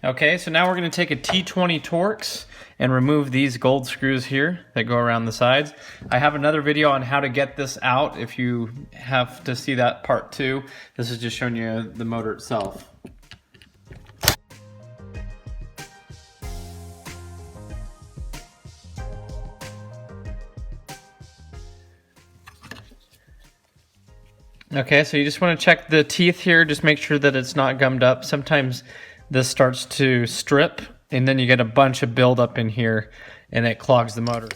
Okay, so now we're going to take a T20 Torx and remove these gold screws here that go around the sides. I have another video on how to get this out if you have to see that part too. This is just showing you the motor itself. Okay, so you just want to check the teeth here, just make sure that it's not gummed up. Sometimes this starts to strip and then you get a bunch of buildup in here and it clogs the motor.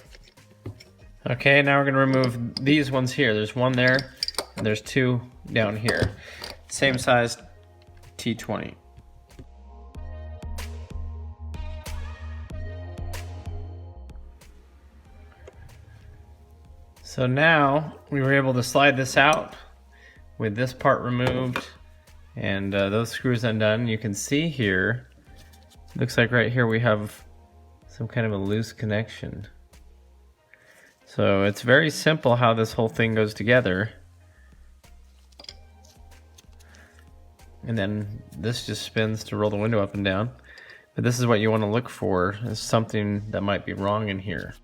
Okay, now we're going to remove these ones here. There's one there and there's two down here. Same size T20. So now we were able to slide this out with this part removed and those screws undone. You can see here, looks like right here we have some kind of a loose connection. So it's very simple how this whole thing goes together. And then this just spins to roll the window up and down. But this is what you want to look for, is something that might be wrong in here.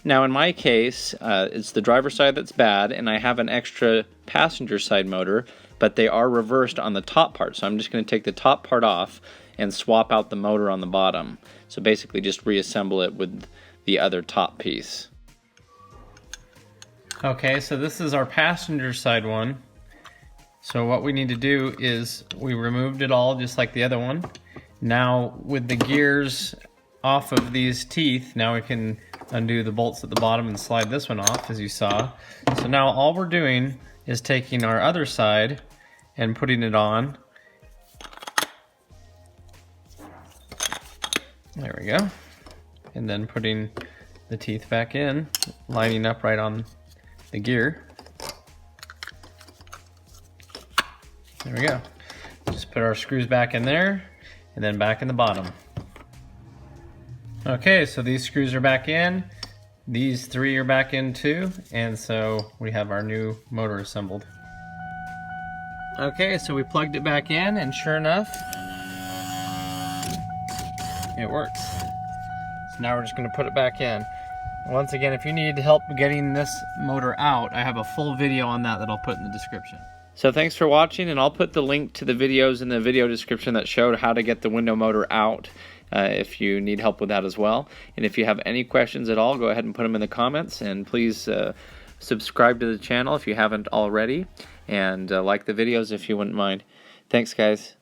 Now in my case, it's the driver's side that's bad, and I have an extra passenger side motor, but they are reversed on the top part. So I'm just going to take the top part off and swap out the motor on the bottom. So basically just reassemble it with the other top piece. Okay, so this is our passenger side one. So what we need to do is we removed it all just like the other one. Now with the gears off of these teeth, now we can undo the bolts at the bottom and slide this one off, as you saw. So now all we're doing is taking our other side and putting it on. There we go. And then putting the teeth back in, lining up right on the gear. There we go. Just put our screws back in there and then back in the bottom. Okay, so these screws are back in, these three are back in too, and so we have our new motor assembled. Okay, so we plugged it back in, and sure enough, it works. So now we're just going to put it back in. Once again, if you need help getting this motor out, I have a full video on that I'll put in the description. So thanks for watching, and I'll put the link to the videos in the video description that showed how to get the window motor out if you need help with that as well. And if you have any questions at all, go ahead and put them in the comments, and please subscribe to the channel if you haven't already, and like the videos if you wouldn't mind. Thanks, guys.